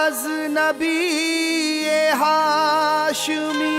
गज़नबी ये हाशमी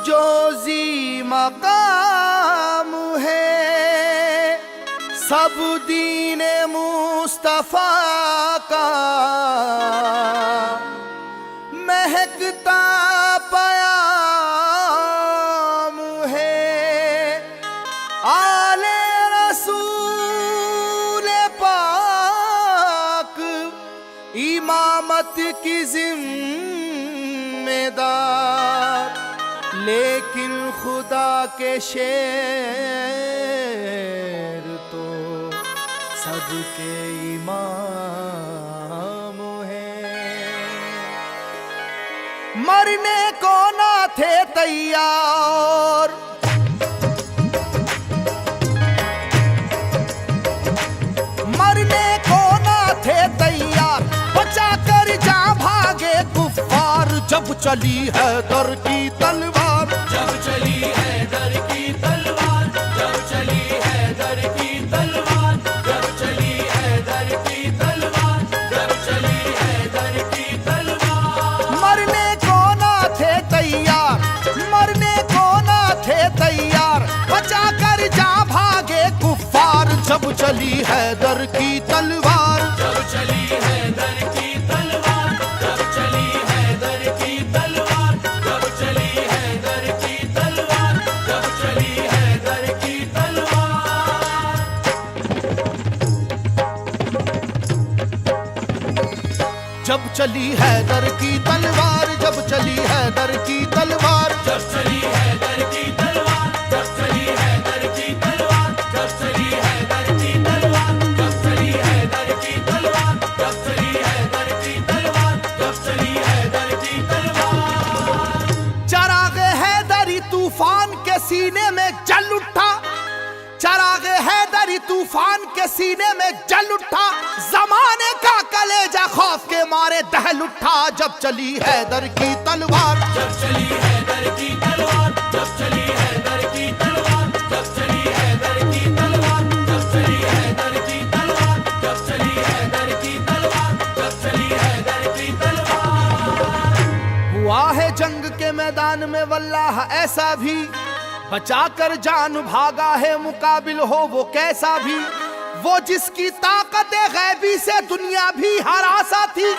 जो ज़ी मकाम है, सब दीने मुस्तफ़ा का महकता पयाम है। आले रसूल पाक इमामत की जिम्मेदार, लेकिन खुदा के शेर तो सबके इमाम हैं। मरने को ना थे तैयार, मरने को ना थे तैयार, बचा कर जा भागे कुफ्फार। जब चली है दर की तलवार, जब चली है दर की तलवार, जब चली है दर की तलवार, जब चली है दर की तलवार, जब चली है दर की तलवार। मरने को ना थे तैयार, मरने को ना थे तैयार, बचा कर जा भागे कुफ्फार। जब चली है दर की तलवार, जब चली है दर की तलवार, जब चली है दर की तलवार, जब चली है दर की तलवार, जब चली है दर की तलवार। जब चली है दर की तलवार, जब चली है दर की तलवार, जब चली है दर की तलवार, जब चली है दर की तलवार, जब चली है दर की तलवार, जब चली है दर की तलवार, जब चली है दर की तलवार, जब चली है दर की तलवार। चराग हैदरी तूफान के सीने में जल उठा, चराग हैदरी तूफान के सीने में जल उठा, जमाने का कलेजा खौफ के मारे दहल उठा। जब चली हैदर की तलवार, जब चली है दर की तलवार, जब चली है दर की तलवार, जब चली है दर की तलवार, जब चली है दर की तलवार, जब चली है दर की तलवार, जब चली है दर की तलवार। हुआ है जंग के मैदान में वल्लाह ऐसा भी, बचा कर जान भागा है मुकाबिल हो वो कैसा भी। वो जिसकी ताकत गैबी से दुनिया भी हरासा थी,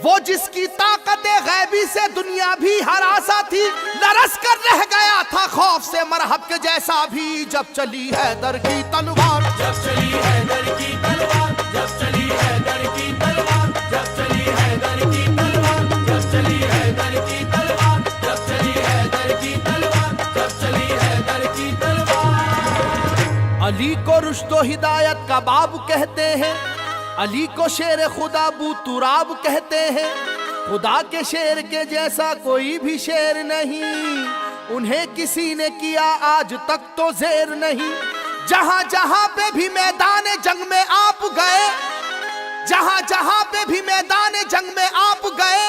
वो जिसकी ताकत गैबी से दुनिया भी हरासा थी, लरस कर रह गया था खौफ से मरहब के जैसा भी। जब चली है दर की तलवार, जब चली है दर की तलवार, जब चली है दर की तलवार, जब चली है दर की तलवार, जब चली है दर की तलवार, जब चली है दर की तलवार, जब चली है दर की तलवार। अली को रुश्तो हिदायत का बाब कहते हैं, अली को शेर खुदा बू तुराब कहते हैं। खुदा के शेर के जैसा कोई भी शेर नहीं, उन्हें किसी ने किया आज तक तो जेर नहीं। जहां जहां पे भी मैदान जंग में आप गए, जहां जहां पे भी मैदान जंग में आप गए,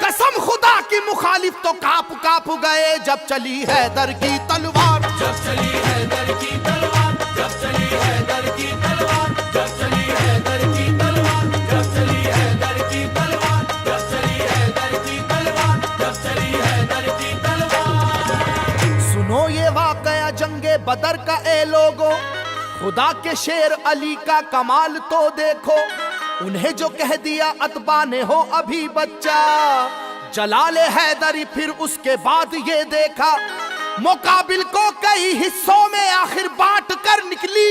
कसम खुदा की मुखालिफ तो काप काप गए। जब चली है दर की तलवार, जब चली है दर की तलवार, जब चली है दर की तलवार, जब चली है दर की तलवार, जब चली है दर की तलवार, जब चली है दर की तलवार, जब चली है दर की तलवार। सुनो ये वाकया जंगे बदर का ए लोगो, खुदा के शेर अली का कमाल तो देखो। उन्हें जो कह दिया अतबा ने हो अभी बच्चा, जलाले हैदरी फिर उसके बाद ये देखा। मुकाबिल को कई हिस्सों में आखिर बांट कर निकली,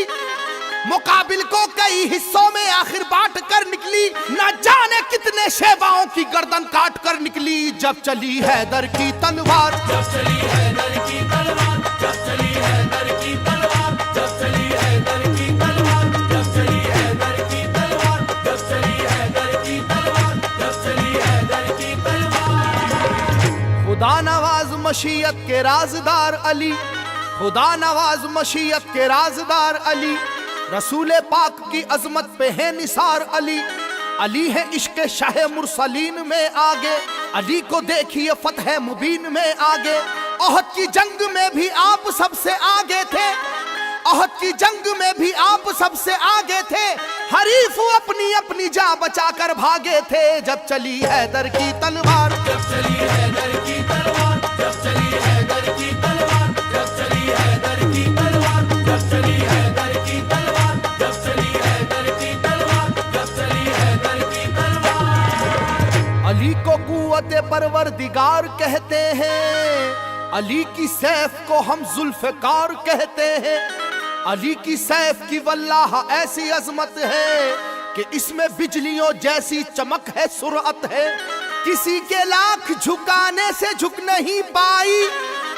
मुकाबिल को कई हिस्सों में आखिर बांट कर निकली। न जाने कितने शेवाओं की गर्दन काट कर निकली। जब चली हैदर की तलवार, जब चली है दर की तलवार, जब चली है दर की तलवार, जब चली है दर की तलवार, जब चली है दर की तलवार, जब चली है दर की तलवार, जब चली है दर की तलवार। खुदा नवाज मशीयत के राजदार अली, खुदा नवाज मशीयत के राजदार अली। रसूल पाक की अजमत पे है निसार अली। अली है इश्क शाह मुरसलीन में आगे, अली को देखिए फतह मुबीन में आगे। ओहद की जंग में भी आप सबसे आगे थे, ओहद की जंग में भी आप सबसे आगे थे। हरीफ अपनी अपनी जान बचाकर भागे थे जब चली हैदर की तलवार। जब चली हैदर की तलवार, जब चली हैदर की तलवार, जब चली हैदर की तलवार, जब चली हैदर की तलवार, जब चली हैदर की तलवार, जब चली हैदर की तलवार। अली को कुव्वते परवरदिगार कहते हैं, अली की सैफ को हम जुल्फकार कहते हैं। अली की सैफ की वल्लाह ऐसी अजमत है कि इसमें बिजलियों जैसी चमक है, सुरअत है। किसी के लाख झुकाने से झुक नहीं पाई,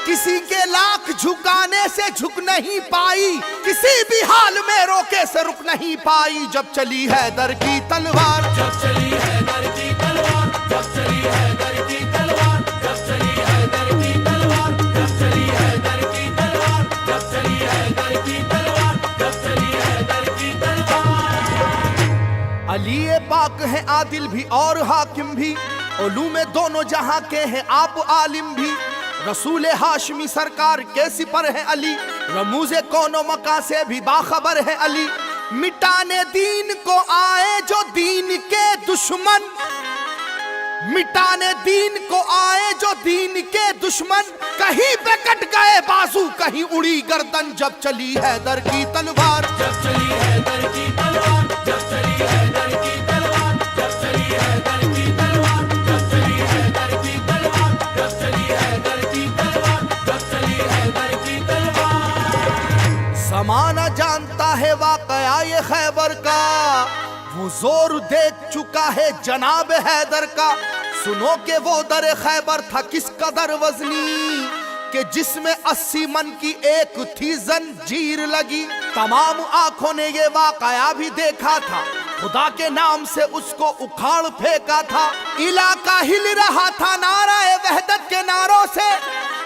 किसी के लाख झुकाने से झुक नहीं पाई, किसी भी हाल में रोके से रुक नहीं पाई जब चली हैदर की तलवार। जब चली हैदर की तलवार, जब चली हैदर की तलवार, जब चली हैदर की तलवार, जब चली हैदर की तलवार, जब चली हैदर की तलवार, जब चली हैदर की तलवार। अली पाक है आदिल भी और हाकिम भी, उलूम दोनों जहां के हैं आप आलिम भी। रसूल हाशमी सरकार के सिपर है अली, रमूज़े कौनो मका से भी बाखबर है अली। मिटाने दीन को आए जो दीन के दुश्मन, मिटाने दीन को आए जो दीन के दुश्मन, कहीं पे कट गए बाजू कहीं उड़ी गर्दन जब चली हैदर की तलवार। जब चली हैदर की तलवार, जब चली हैदर की तलवार, जब चली हैदर की तलवार, जब चली हैदर की तलवार, जब चली हैदर की तलवार, जब चली हैदर की तलवार। ज़माना जानता है वाक़या ये खैबर का, वो जोर देख चुका है जनाब हैदर का। सुनो के वो दर खैबर था किस कदर वजनी, कि जिसमें 80 मन की एक थी जंजीर लगी। तमाम आंखों ने ये वाक़या भी देखा था, खुदा के नाम से उसको उखाड़ फेंका था। इलाका हिल रहा था नाराए वहदत के नारों से,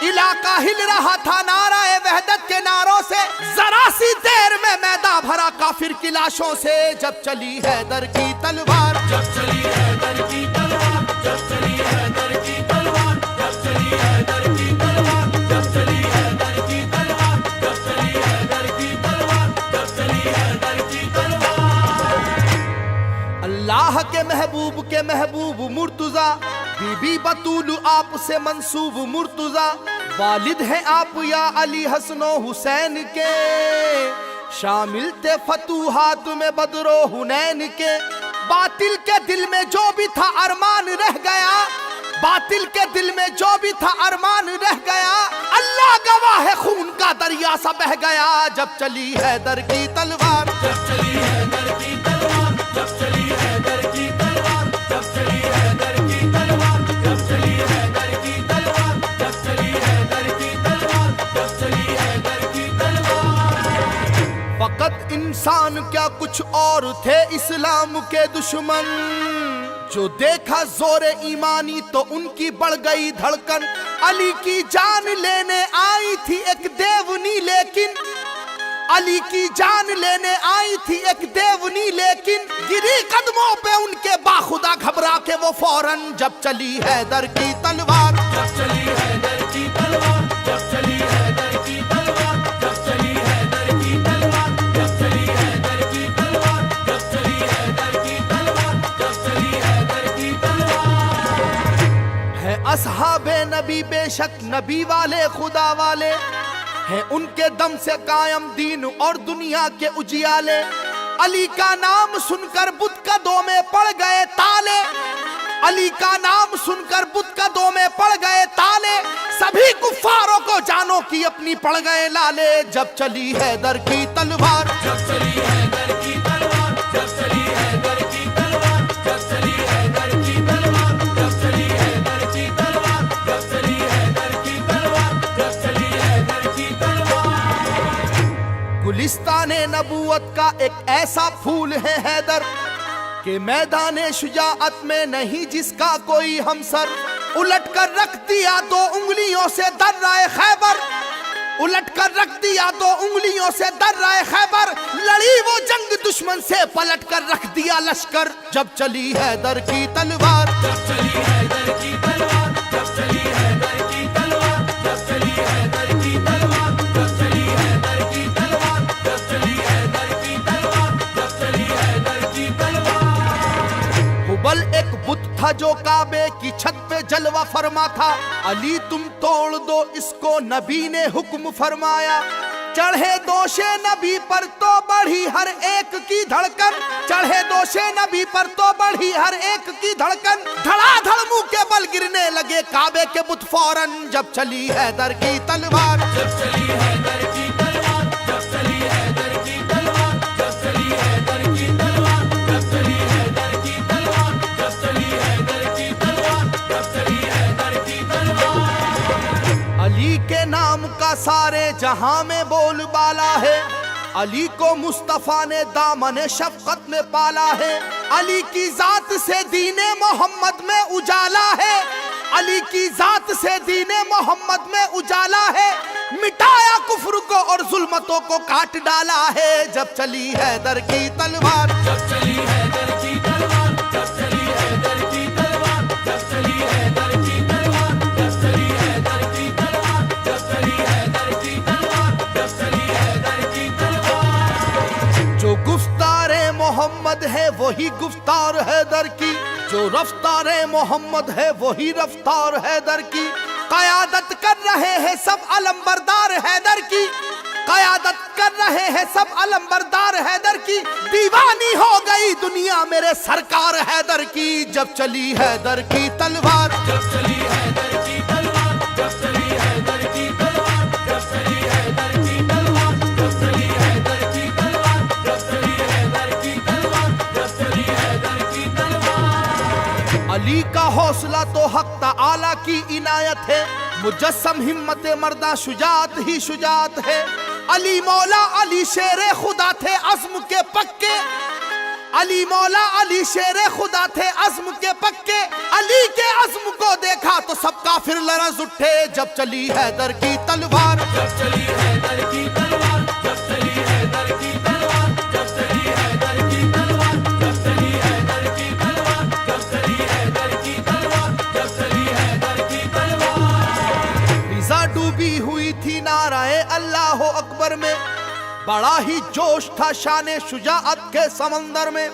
इलाका हिल रहा था नाराए वहदत के नारों से। जरा सी देर में मैदान भरा काफिर की लाशों से जब चली हैदर की तलवार। जब चली हैदर की तलवार, जब चली हैदर की तलवार, जब चली हैदर की तलवार, जब चली हैदर की तलवार, जब चली हैदर की तलवार, जब चली हैदर की तलवार। अल्लाह के महबूब मुर्तुजा, बीबी बतूल आप से मंसूब मुर्तुजा। वालिद हैं आप या अली हसनो हुसैन के, शामिल थे फतूहात में बदरो हुनैन के। बातिल के दिल में जो भी था अरमान रह गया, बातिल के दिल में जो भी था अरमान रह गया। अल्लाह गवाह है खून का दरिया सा बह गया जब चली हैदर की तलवार। जब चली हैदर की तलवार, जब चली हैदर की तलवार, जब चली हैदर की तलवार, जब चली हैदर की तलवार, जब चली हैदर की तलवार, जब चली हैदर की तलवार। फकत इंसान क्या कुछ और थे इस्लाम के दुश्मन, जो देखा जोरे ईमानी तो उनकी बढ़ गई धड़कन। अली की जान लेने आई थी एक देवनी लेकिन, अली की जान लेने आई थी एक देवनी लेकिन, गिरी कदमों पे उनके बाखुदा घबरा के वो फौरन जब चली हैदर की तलवार। जब चली हैदर की तलवार, जब चली हैदर की तलवार, जब चली हैदर की तलवार, जब चली हैदर की तलवार, जब चली हैदर की तलवार, जब चली हैदर की तलवार। है असहाबे नबी बेशक नबी वाले खुदा वाले, है उनके दम से कायम दीन और दुनिया के उजियाले। अली का नाम सुनकर बुत कदों में पड़ गए ताले, अली का नाम सुनकर बुत कदों में पड़ गए ताले। सभी कुफ्फारों को जानो की अपनी पड़ गए लाले जब चली हैदर की तलवार। जब चली हैदर की तलवार, जब चली हैदर की तलवार, जब चली हैदर की तलवार, जब चली हैदर की तलवार, जब चली हैदर की तलवार, जब चली हैदर की तलवार। गुलिस्ताने नबूवत का एक ऐसा फूल है हैदर, कि मैदाने शुजाअत में नहीं जिसका कोई हमसर। उलट कर रख दिया 2 उंगलियों से दर्राए खैबर, उलट कर रख दिया 2 उंगलियों से दर्राए खैबर। लड़ी वो जंग दुश्मन से पलट कर रख दिया लश्कर जब चली हैदर की तलवार। जब चली हैदर की तलवार, जब चली हैदर की तलवार, जब चली हैदर की तलवार, जब चली हैदर की तलवार, जब चली हैदर की तलवार, जब चली हैदर की छत पे जलवा फरमा था। अली तुम तोड़ दो इसको, नबी ने हुक्म फरमाया। चढ़े दोषे नबी पर तो बढ़ी हर एक की धड़कन, चढ़े दोषे नबी पर तो बढ़ी हर एक की धड़कन। धड़ाधड़ मुंह के बल गिरने लगे काबे के बुत फौरन, जब चली हैदर की तलवार, जब चली हैदर की तलवार, जब चली हैदर की तलवार, जब चली हैदर की तलवार, जब चली हैदर की तलवार, जब चली हैदर की तलवार, जब चली हैदर की तलवार। अली के नाम का सारे जहां में बोलबाला है। अली को मुस्तफा ने दामन शफकत में पाला है। अली की जात से दीने मोहम्मद में उजाला है। अली की जात से दीने मोहम्मद में उजाला है। मिटाया कुफ्र को और जुल्मतों को काट डाला है, जब चली हैदर की तलवार, जब चली हैदर की तलवार, जब चली हैदर की तलवार, जब चली हैदर की तलवार, जब चली हैदर की तलवार, जब चली हैदर की तलवार, जब चली हैदर की तलवार। जो गुफ्तारे मोहम्मद है वही गुफ्तार हैदर की, जो रफ्तारे मोहम्मद है वही रफ्तार हैदर की। कयादत कर रहे हैं सब अलंबरदार हैदर की, कयादत कर रहे हैं सब अलंबरदार हैदर की। दीवानी हो गई दुनिया मेरे सरकार हैदर की, जब चली हैदर की तलवार, जब चली हैदर की तलवार, जब चली हैदर की तलवार, जब चली हैदर की तलवार, जब चली हैदर की तलवार, जब चली हैदर की तलवार, जब चली हैदर की तलवार। अली का हौसला तो हक ताला की इनायत है। मुजस्सम हिम्मत मर्दा शुजात ही शुजात है। अली मौला अली शेरे खुदा थे अज़्म के पक्के, अली मौला अली शेरे खुदा थे अज़्म के पक्के। अली के अज़्म को देखा तो सब काफिर लरज़ उठे, जब चली हैदर की तलवार, जब चली हैदर की तलवार, जब चली हैदर की तलवार, जब चली हैदर की तलवार, जब चली हैदर की तलवार, जब चली हैदर की तलवार, जब चली हैदर की तलवार। फिजा डूबी हुई थी नाराए अल्लाह अकबर में। बड़ा ही जोश था शाने शुजाअत के समंदर में।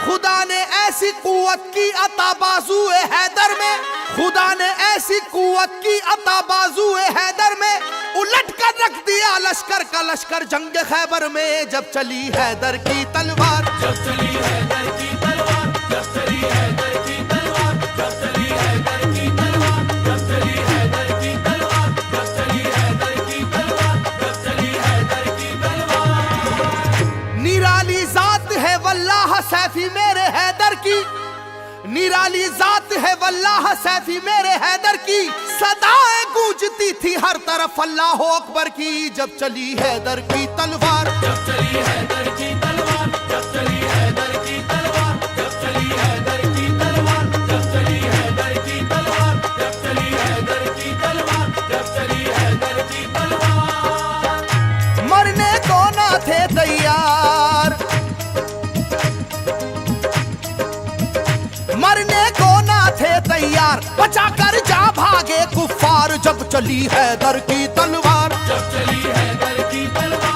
खुदा ने ऐसी कुव्वत की अता बाजुए हैदर में, खुदा ने ऐसी कुव्वत की अता बाजुए हैदर में। उलट कर रख दिया लश्कर का लश्कर जंग खैबर में, जब चली हैदर की तलवार, जब चली हैदर की तलवार, जब चली हैदर की तलवार, जब चली हैदर की तलवार, जब चली हैदर की तलवार, जब चली हैदर की तलवार, जब चली हैदर की तलवार। निराली जात है वल्लाह सैफी मेरे हैदर की, निराली जात है वल्लाह सैफी मेरे हैदर की। सदाएं गूंजती थी हर तरफ अल्लाह अकबर की, जब चली हैदर की तलवार, जब चली हैदर की तलवार, जब चली हैदर की तलवार, जब चली हैदर की तलवार, जब चली हैदर की तलवार, जब चली हैदर की तलवार, जब चली हैदर की तलवार। मरने को ना थे तैयार, मरने को ना थे तैयार। बचा कर जा भागे कुफ्फार, जब चली हैदर की तलवार, जब चली हैदर की तलवार,